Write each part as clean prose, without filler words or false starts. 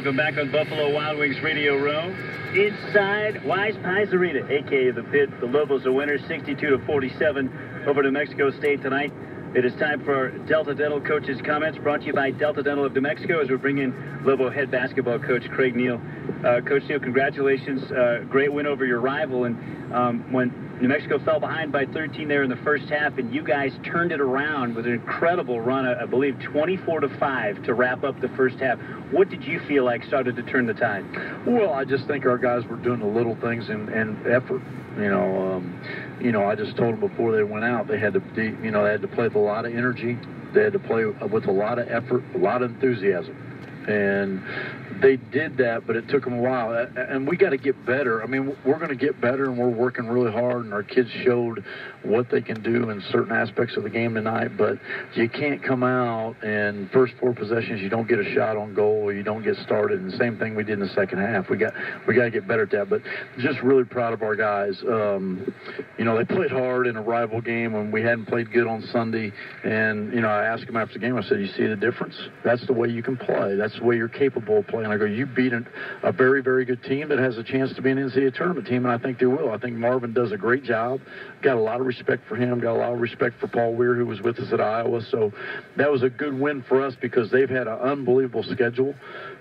Welcome back on Buffalo Wild Wings Radio Row. Inside Wise Pies Arena, a.k.a. the Pit. The Lobos are winners, 62-47 over New Mexico State tonight. It is time for Delta Dental Coach's comments, brought to you by Delta Dental of New Mexico, as we bring in Lobo head basketball coach Craig Neal. Coach Neal, congratulations. Great win over your rival. And when New Mexico fell behind by 13 there in the first half, and you guys turned it around with an incredible run, I believe 24-5 to wrap up the first half. What did you feel like started to turn the tide? Well, I just think our guys were doing the little things and effort. I just told them before they went out, they had to play with a lot of energy. They had to play with a lot of effort, a lot of enthusiasm. And they did that, but it took them a while. And we got to get better. I mean, we're going to get better, and we're working really hard, and our kids showed what they can do in certain aspects of the game tonight. But you can't come out and first 4 possessions, you don't get a shot on goal, or you don't get started. And the same thing we did in the second half. We got to get better at that. But just really proud of our guys. They played hard in a rival game when we hadn't played good on Sunday. And, I asked them after the game, I said, you see the difference? That's the way you can play. That's the way you're capable of playing. I go, you beat a very, very good team that has a chance to be an NCAA tournament team, and I think they will. I think Marvin does a great job. Got a lot of respect for him. Got a lot of respect for Paul Weir, who was with us at Iowa. So that was a good win for us because they've had an unbelievable schedule.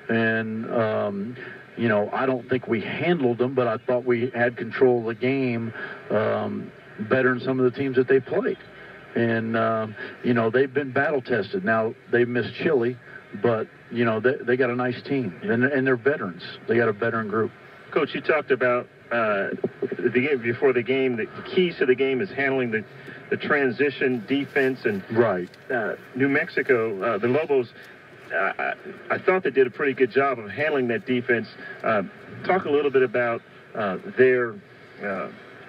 And, I don't think we handled them, but I thought we had control of the game better than some of the teams that they played. And, they've been battle-tested. Now, they've missed Chile, but, they got a nice team, and they're veterans. They got a veteran group. Coach, you talked about before the game, the keys to the game is handling the transition defense. And right. New Mexico, the Lobos, I thought they did a pretty good job of handling that defense. Talk a little bit about their...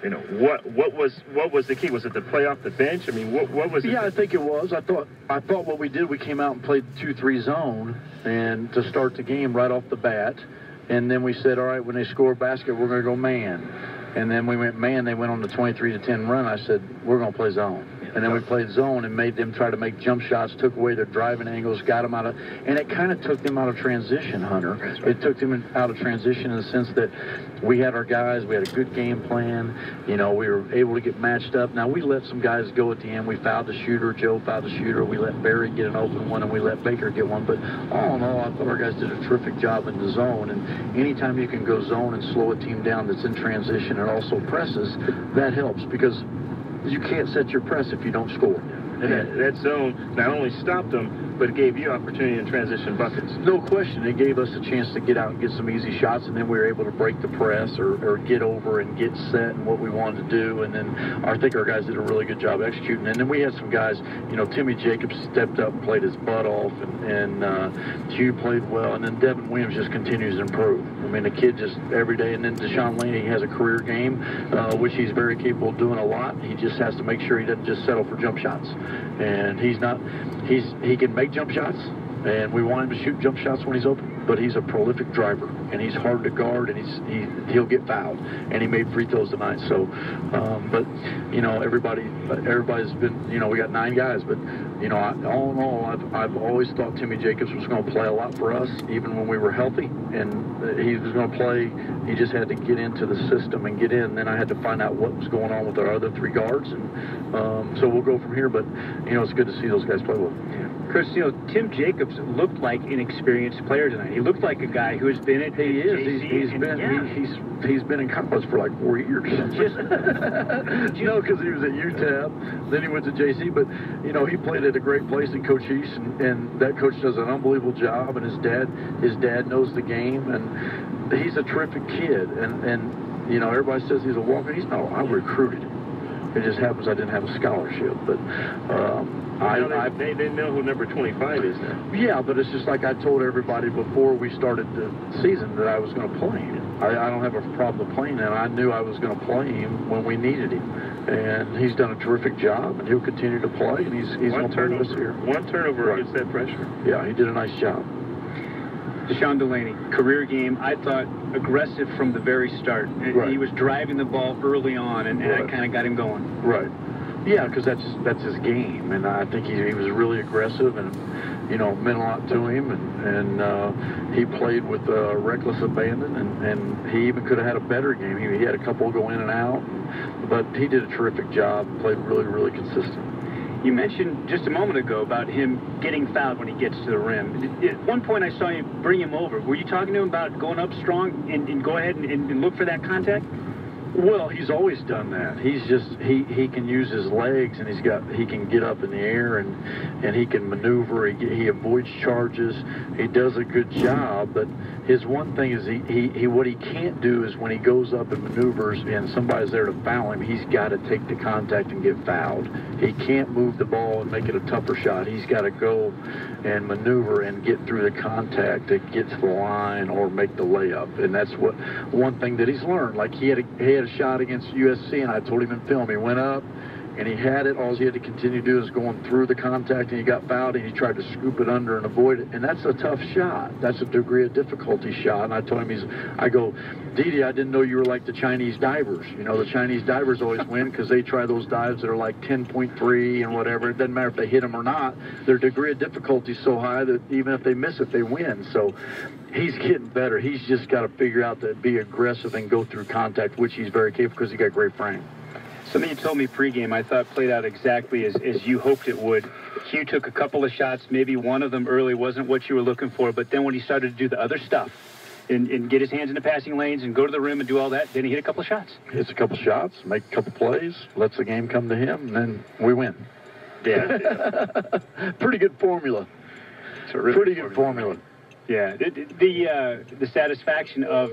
what was the key? Was it to play off the bench? I mean, what was it? Yeah, I think it was. I thought what we did, we came out and played 2-3 zone and to start the game right off the bat. And then we said, all right, when they score a basket, we're going to go man. And then we went man. They went on the 23-10 run. I said, we're going to play zone. And then we played zone and made them try to make jump shots, took away their driving angles, got them out of, and it kind of took them out of transition, Hunter. Right. It took them out of transition in the sense that we had our guys, we had a good game plan, we were able to get matched up. Now, we let some guys go at the end. We fouled the shooter, Joe fouled the shooter, we let Barry get an open one, and we let Baker get one. But all in all, I thought our guys did a terrific job in the zone, and anytime you can go zone and slow a team down that's in transition and also presses, that helps because you can't set your press if you don't score. And that zone not only stopped them, but it gave you opportunity in transition buckets. No question. It gave us a chance to get out and get some easy shots, and then we were able to break the press or get over and get set and what we wanted to do. And then I think our guys did a really good job executing. And then we had some guys, Timmy Jacobs stepped up and played his butt off, and Hugh played well. And then Devin Williams just continues to improve. I mean, the kid just every day. And then Deshaun Laney has a career game, which he's very capable of doing a lot. He just has to make sure he doesn't just settle for jump shots. And he can make jump shots, and we want him to shoot jump shots when he's open, but he's a prolific driver, and he's hard to guard, and he'll get fouled, and he made free throws tonight. So, but everybody's been, we got 9 guys, but all in all, I've always thought Timmy Jacobs was going to play a lot for us, even when we were healthy, and he was going to play. He just had to get into the system and get in. And then I had to find out what was going on with our other 3 guards, and so we'll go from here. But it's good to see those guys play well. Yeah. Chris, Tim Jacobs looked like an experienced player tonight. He looked like a guy who has been at He's been in college for like 4 years. Because he was at UTEP, then he went to JC. But he played at a great place in Coach East, and that coach does an unbelievable job. And his dad knows the game, and he's a terrific kid. And everybody says he's a walker. He's not. I recruited him. It just happens I didn't have a scholarship, but. They know who number 25 is now. Yeah, but it's just like I told everybody before we started the season that I was going to play him. I don't have a problem playing him. I knew I was going to play him when we needed him. And he's done a terrific job, and he'll continue to play, and he's going to play this year. One turnover against that pressure. Yeah, he did a nice job. Deshaun Delaney, career game, I thought aggressive from the very start. Right. He was driving the ball early on, and that kind of got him going. Right. Yeah, because that's his game, and I think he was really aggressive and, you know, meant a lot to him, and he played with reckless abandon, and he even could have had a better game. He had a couple go in and out, but he did a terrific job, played really, really consistent. You mentioned just a moment ago about him getting fouled when he gets to the rim. At one point I saw you bring him over. Were you talking to him about going up strong and go ahead and look for that contact? Well, he's always done that. He's just he can use his legs, and he can get up in the air, and he can maneuver. He avoids charges. He does a good job. But his one thing is he what he can't do is when he goes up and maneuvers and somebody's there to foul him, he's got to take the contact and get fouled. He can't move the ball and make it a tougher shot. He's got to go and maneuver and get through the contact to get to the line or make the layup. And that's what one thing that he's learned. Like he had a shot against USC, and I told him in film, he went up and he had it. All he had to continue to do is going through the contact, and he got fouled, and he tried to scoop it under and avoid it. And that's a tough shot. That's a degree of difficulty shot. And I told him, I go, Didi, I didn't know you were like the Chinese divers. You know, the Chinese divers always win because they try those dives that are like 10.3 and whatever. It doesn't matter if they hit them or not. Their degree of difficulty is so high that even if they miss it, they win. So he's getting better. He's just got to figure out to be aggressive and go through contact, which he's very capable because he got great frame. Something you told me pregame I thought played out exactly as you hoped it would. Hugh took a couple of shots. Maybe one of them early wasn't what you were looking for, but then when he started to do the other stuff and get his hands in the passing lanes and go to the rim and do all that, then he hit a couple of shots. Hits a couple shots, make a couple plays, lets the game come to him, and then we win. Yeah. Pretty good formula. Pretty good formula. Yeah. The satisfaction of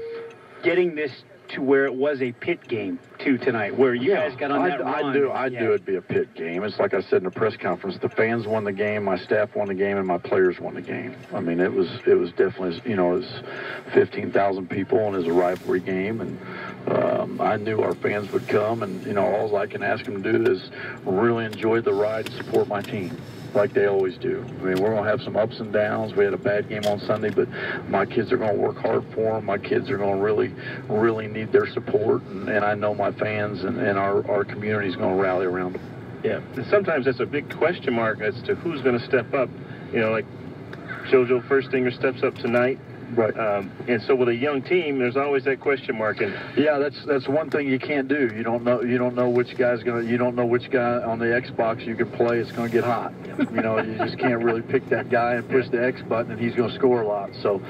getting this to where it was a pit game too tonight, where you guys got on that run. I knew it'd be a pit game. It's like I said in the press conference, the fans won the game, my staff won the game, and my players won the game. I mean, it was definitely, you know, it was 15,000 people, and it was a rivalry game, and I knew our fans would come, and, you know, all I can ask them to do is really enjoy the ride and support my team, like they always do. I mean, we're going to have some ups and downs. We had a bad game on Sunday, but my kids are going to work hard for them. My kids are going to really, really need their support, and I know my fans and our community is going to rally around them. Yeah, and sometimes that's a big question mark as to who's going to step up. You know, like JoJo Firstinger steps up tonight. Right. And so with a young team, there's always that question mark. And yeah, that's one thing you can't do. You don't know which guy's gonna. You don't know which guy on the Xbox you can play. It's gonna get hot. You know, you just can't really pick that guy and push the X button, and he's gonna score a lot. So,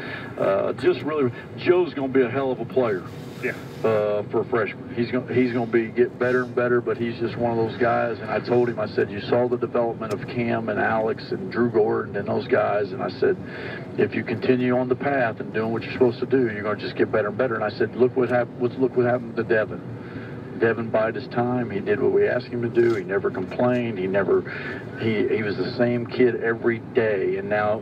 just really, Joe's gonna be a hell of a player. Yeah. For a freshman, he's gonna get better and better. But he's just one of those guys. And I told him, I said, you saw the development of Cam and Alex and Drew Gordon and those guys. And I said, if you continue on the path and doing what you're supposed to do, you're gonna just get better and better. And I said, look what happened to Devin. Devin bided his time. He did what we asked him to do. He never complained. He was the same kid every day. And now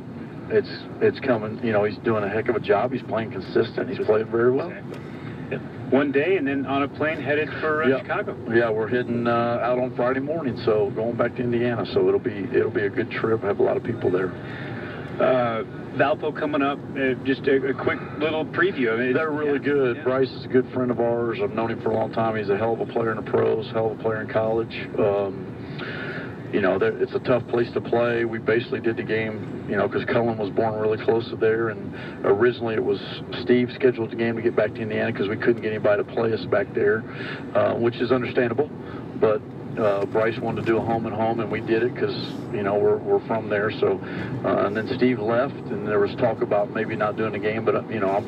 it's coming. You know, he's doing a heck of a job. He's playing consistent. He's playing very well. Yep. One day, and then on a plane headed for Chicago. Yeah, we're heading out on Friday morning, so going back to Indiana. So it'll be a good trip. Have a lot of people there. Valpo coming up. Just a quick little preview. I mean, they're really good. Yeah. Bryce is a good friend of ours. I've known him for a long time. He's a hell of a player in the pros, hell of a player in college. You know, it's a tough place to play. We basically did the game, you know, because Cullen was born really close to there, and originally it was Steve scheduled the game to get back to Indiana because we couldn't get anybody to play us back there, which is understandable. But Bryce wanted to do a home and home, and we did it because, you know, we're from there. So, and then Steve left, and there was talk about maybe not doing the game. But you know, I'm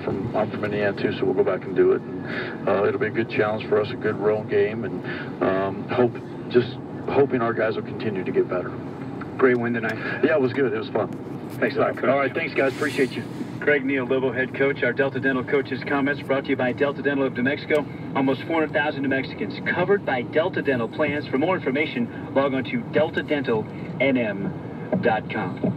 from Indiana too, so we'll go back and do it. And it'll be a good challenge for us, a good road game, and hoping our guys will continue to get better. Great win tonight. Yeah, it was good. It was fun. Thanks a lot, Coach. All right, thanks, guys. Appreciate you. Craig Neal, Lobo head coach. Our Delta Dental coach's comments brought to you by Delta Dental of New Mexico. Almost 400,000 New Mexicans covered by Delta Dental plans. For more information, log on to deltadentalnm.com.